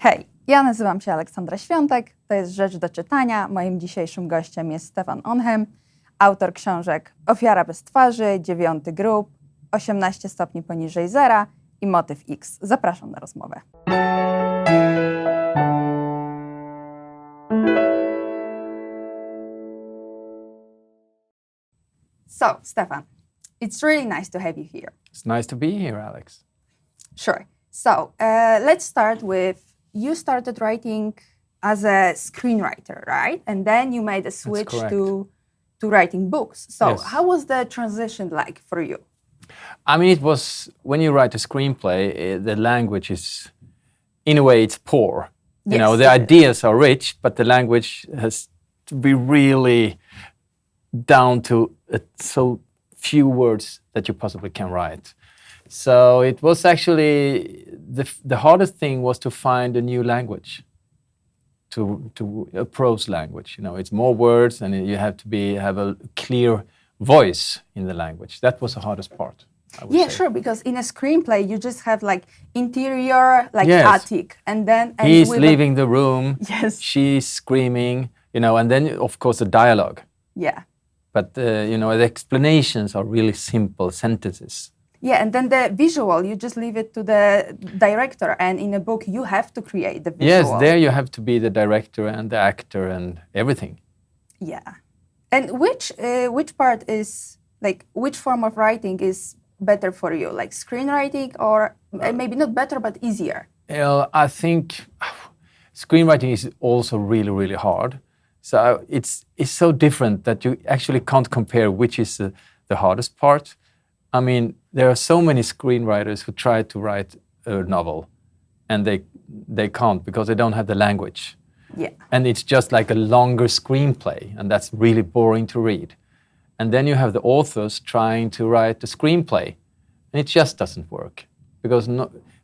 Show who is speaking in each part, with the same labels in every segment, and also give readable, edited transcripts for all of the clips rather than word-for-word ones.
Speaker 1: Hej, ja nazywam się Aleksandra Świątek, to jest Rzecz do czytania. Moim dzisiejszym gościem jest Stefanem Ahnhem, autor książek Ofiara bez twarzy, Dziewiąty Grób, 18 stopni poniżej zera i Motyw X. Zapraszam na rozmowę. So, Stefan, it's really nice to have you here.
Speaker 2: It's nice to be here, Alex.
Speaker 1: Sure. So, let's start with, you started writing as a screenwriter, right? And then you made a switch to writing books. So,
Speaker 2: Yes.
Speaker 1: how was the transition like for you?
Speaker 2: I mean, it was, when you write a screenplay, the language is, in a way, it's poor. You know, the ideas are rich, but the language has to be really down to so few words that you possibly can write. So it was actually, the hardest thing was to find a new language, to a prose language. You know, it's more words and you have to have a clear voice in the language. That was the hardest part, I would say.
Speaker 1: Sure, because in a screenplay you just have like interior, like
Speaker 2: Yes.
Speaker 1: attic, and then
Speaker 2: He's leaving the room,
Speaker 1: Yes.
Speaker 2: she's screaming, you know, and then of course the dialogue.
Speaker 1: Yeah.
Speaker 2: But, you know, the explanations are really simple sentences.
Speaker 1: Yeah, and then the visual, you just leave it to the director, and in a book you have to create the visual.
Speaker 2: Yes, there you have to be the director and the actor and everything.
Speaker 1: Yeah. And which part is, like, which form of writing is better for you? Like screenwriting or maybe not better, but easier?
Speaker 2: I think screenwriting is also really, really hard. So it's so different that you actually can't compare which is the hardest part. I mean, there are so many screenwriters who try to write a novel and they can't because they don't have the language.
Speaker 1: Yeah.
Speaker 2: And it's just like a longer screenplay, and that's really boring to read. And then you have the authors trying to write a screenplay, and it just doesn't work. Because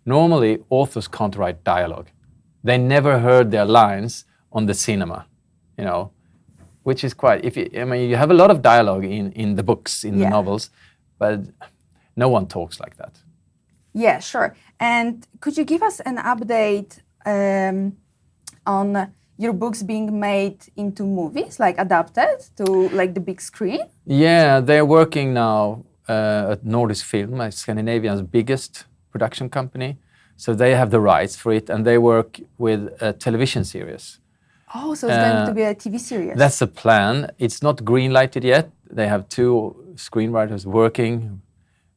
Speaker 2: normally authors can't write dialogue. They never heard their lines on the cinema, you know, which is quite, you have a lot of dialogue in the books, in the novels, but no one talks like that.
Speaker 1: Yeah, sure. And could you give us an update on your books being made into movies, like adapted to like the big screen? Yeah,
Speaker 2: they're working now at Nordisk Film, Scandinavia's biggest production company. So they have the rights for it, and they work with a television series.
Speaker 1: Oh, so it's going to be a TV series.
Speaker 2: That's the plan. It's not green-lighted yet. They have two screenwriters working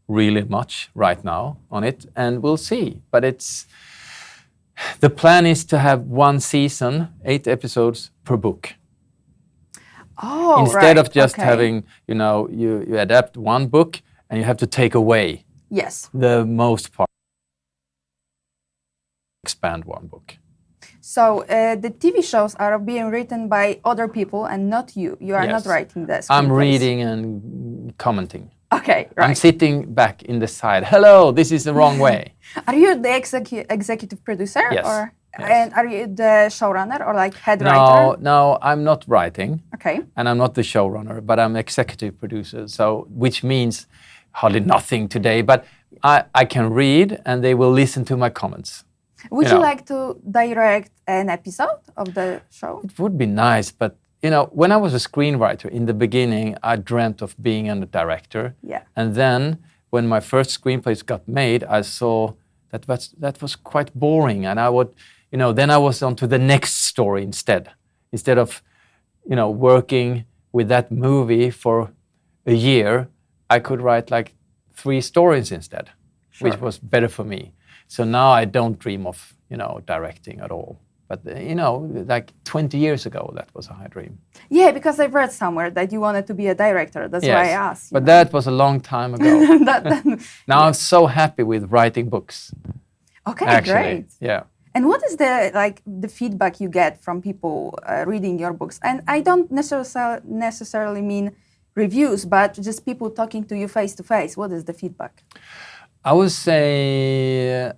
Speaker 2: really much right now on it, and we'll see. But the plan is to have one season, 8 episodes per book.
Speaker 1: Oh,
Speaker 2: Instead of just having, you know, you adapt one book and you have to take away the most part, expand one book.
Speaker 1: So the TV shows are being written by other people and not you. You are not writing this.
Speaker 2: I'm reading and commenting.
Speaker 1: Okay, right.
Speaker 2: I'm sitting back in the side. Hello, this is the wrong way.
Speaker 1: Are you the executive producer?
Speaker 2: Yes.
Speaker 1: Or,
Speaker 2: yes.
Speaker 1: And are you the showrunner or like head writer?
Speaker 2: No, I'm not writing.
Speaker 1: Okay.
Speaker 2: And I'm not the showrunner, but I'm executive producer. So, which means hardly nothing today, but I can read and they will listen to my comments.
Speaker 1: Would you like to direct an episode of the show?
Speaker 2: It would be nice, but you know, when I was a screenwriter in the beginning, I dreamt of being a director.
Speaker 1: Yeah.
Speaker 2: And then when my first screenplays got made, I saw that was quite boring. And I would, you know, then I was on to the next story instead of, you know, working with that movie for a year, I could write like 3 stories instead, which was better for me. So now I don't dream of, you know, directing at all. But, you know, like 20 years ago, that was a high dream.
Speaker 1: Yeah, because I've read somewhere that you wanted to be a director. That's why I asked.
Speaker 2: But that was a long time ago. Now I'm so happy with writing books.
Speaker 1: Okay,
Speaker 2: actually.
Speaker 1: Great.
Speaker 2: Yeah.
Speaker 1: And what is the feedback you get from people reading your books? And I don't necessarily mean reviews, but just people talking to you face to face. What is the feedback?
Speaker 2: I would say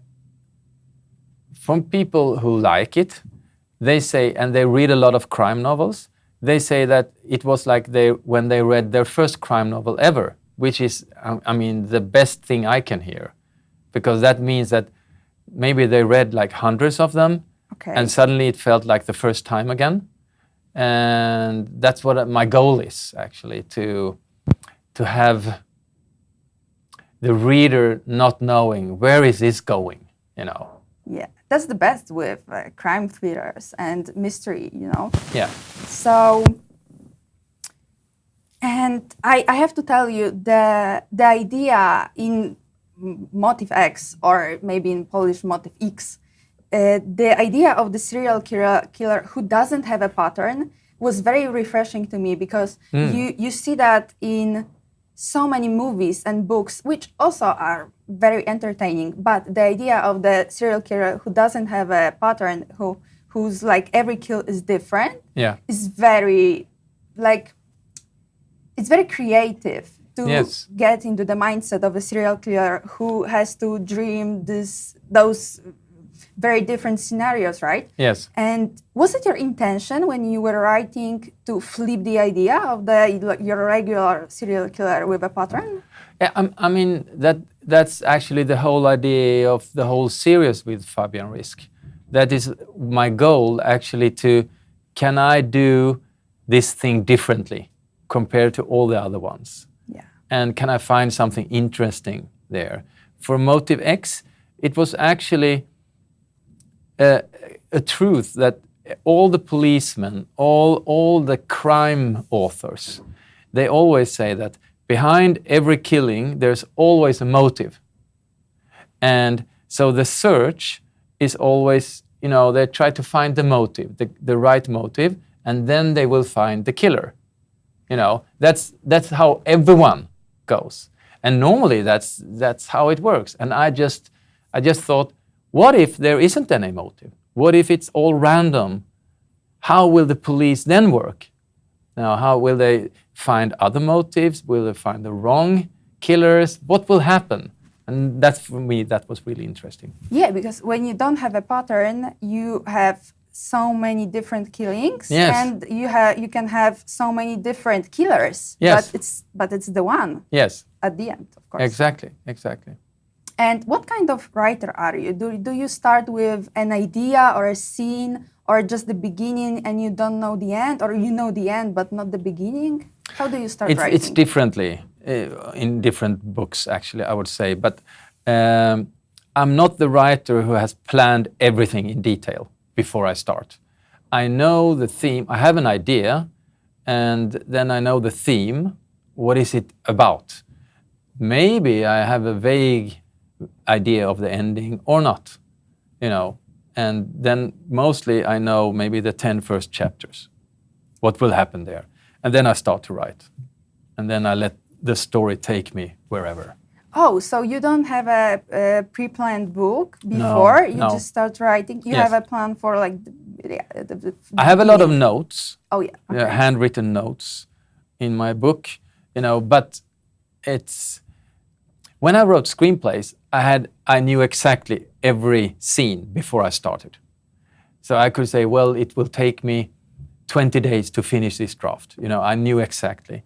Speaker 2: from people who like it, they say, and they read a lot of crime novels, they say that it was like when they read their first crime novel ever, which is, I mean, the best thing I can hear. Because that means that maybe they read like hundreds of them,
Speaker 1: Okay.
Speaker 2: And suddenly it felt like the first time again. And that's what my goal is, actually, to have the reader not knowing where is this going, you know.
Speaker 1: Yeah, that's the best with crime thrillers and mystery, you know.
Speaker 2: Yeah.
Speaker 1: So, and I have to tell you, the idea in Motyw X, or maybe in Polish Motyw X, the idea of the serial killer who doesn't have a pattern was very refreshing to me, because you see that in so many movies and books, which also are very entertaining. But the idea of the serial killer who doesn't have a pattern, who's like every kill is different, is very, like, it's very creative to get into the mindset of a serial killer who has to dream those very different scenarios, right?
Speaker 2: Yes.
Speaker 1: And was it your intention when you were writing to flip the idea of your regular serial killer with a pattern?
Speaker 2: Yeah, I mean, that's actually the whole idea of the whole series with Fabian Risk. That is my goal, actually, can I do this thing differently compared to all the other ones?
Speaker 1: Yeah.
Speaker 2: And can I find something interesting there? For Motyw X, it was actually a truth that all the policemen, all the crime authors, they always say that behind every killing, there's always a motive. And so the search is always, you know, they try to find the motive, the right motive, and then they will find the killer. You know, that's how everyone goes. And normally that's how it works. And I just thought, what if there isn't any motive? What if it's all random? How will the police then work? Now, how will they find other motives? Will they find the wrong killers? What will happen? And that's, for me, that was really interesting.
Speaker 1: Yeah, because when you don't have a pattern, you have so many different killings, and you can have so many different killers.
Speaker 2: Yes.
Speaker 1: But it's the one.
Speaker 2: Yes.
Speaker 1: At the end, of course.
Speaker 2: Exactly.
Speaker 1: And what kind of writer are you? Do you start with an idea or a scene, or just the beginning and you don't know the end, or you know the end but not the beginning? How do you start writing?
Speaker 2: It's differently in different books, actually, I would say. But I'm not the writer who has planned everything in detail before I start. I know the theme. I have an idea, and then I know the theme. What is it about? Maybe I have a vague idea of the ending or not, you know. And then mostly I know maybe the 10 first chapters, what will happen there. And then I start to write. And then I let the story take me wherever.
Speaker 1: Oh, so you don't have a pre-planned book before? You just start writing? You have a plan for like the
Speaker 2: I have a lot of notes.
Speaker 1: Oh, yeah. Okay.
Speaker 2: Handwritten notes in my book, you know, but it's... When I wrote screenplays, I knew exactly every scene before I started. So I could say, well, it will take me 20 days to finish this draft. You know, I knew exactly.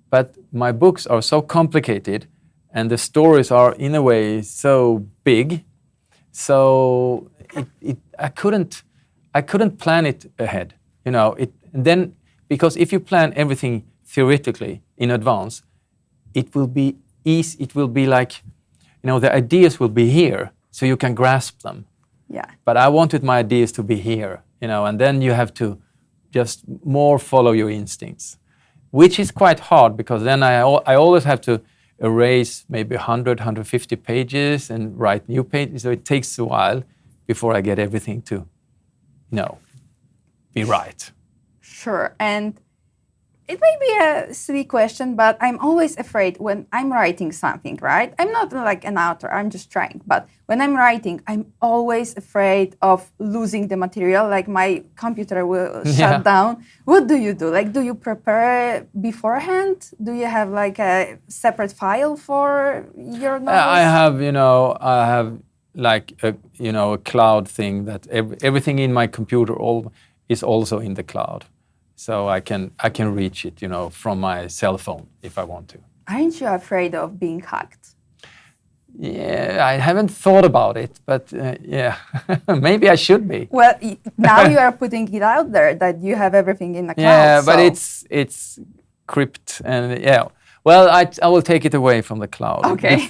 Speaker 2: But my books are so complicated, and the stories are, in a way, so big. So I couldn't plan it ahead. You know, then because if you plan everything theoretically in advance, it will be easy. It will be like, you know, the ideas will be here, so you can grasp them.
Speaker 1: Yeah.
Speaker 2: But I wanted my ideas to be here, you know, and then you have to just more follow your instincts, which is quite hard, because then I always have to erase maybe 100, 150 pages and write new pages. So it takes a while before I get everything to, you know, be right.
Speaker 1: Sure. And it may be a silly question, but I'm always afraid when I'm writing something, right? I'm not like an author, I'm just trying. But when I'm writing, I'm always afraid of losing the material, like my computer will shut down. What do you do? Like, do you prepare beforehand? Do you have like a separate file for your novels?
Speaker 2: I have like a cloud thing that everything in my computer is also in the cloud. So I can reach it, you know, from my cell phone if I want to.
Speaker 1: Aren't you afraid of being hacked?
Speaker 2: Yeah, I haven't thought about it, but yeah, maybe I should be.
Speaker 1: Well, now you are putting it out there that you have everything in the cloud.
Speaker 2: Yeah, but
Speaker 1: so-
Speaker 2: it's crypt, and yeah. Well, I will take it away from the cloud
Speaker 1: Okay.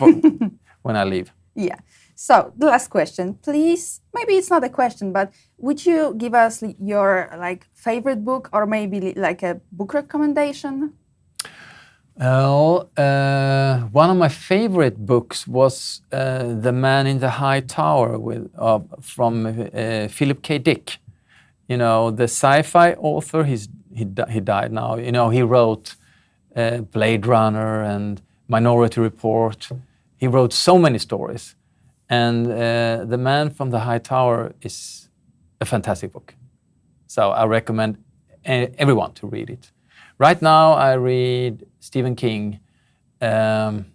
Speaker 2: when I leave.
Speaker 1: Yeah. So the last question, please. Maybe it's not a question, but would you give us your favorite book, or maybe like a book recommendation?
Speaker 2: Well, one of my favorite books was The Man in the High Tower from Philip K. Dick. You know, the sci-fi author. He died now. You know, he wrote Blade Runner and Minority Report. He wrote so many stories. And The Man from the High Tower is a fantastic book. So I recommend everyone to read it. Right now I read Stephen King, about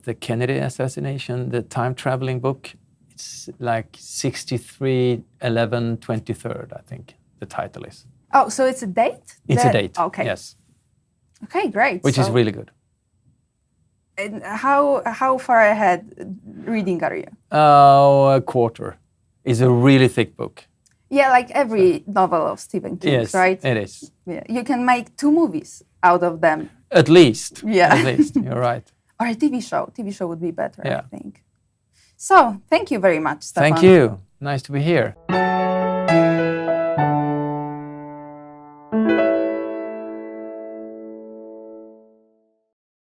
Speaker 2: the Kennedy assassination, the time-traveling book. It's like 63/11/23, I think the title is.
Speaker 1: Oh, so it's a date?
Speaker 2: It's a date,
Speaker 1: Okay.
Speaker 2: yes.
Speaker 1: Okay, great.
Speaker 2: Which is really good.
Speaker 1: And how far ahead reading are you?
Speaker 2: A quarter. It's a really thick book.
Speaker 1: Yeah, like every novel of Stephen King,
Speaker 2: Yes,
Speaker 1: right?
Speaker 2: it is.
Speaker 1: Yeah. You can make 2 movies out of them.
Speaker 2: At least.
Speaker 1: Yeah.
Speaker 2: At least, you're right.
Speaker 1: Or a TV show. TV show would be better,
Speaker 2: Yeah.
Speaker 1: I think. So, thank you very much, Stefan.
Speaker 2: Thank you. Nice to be here.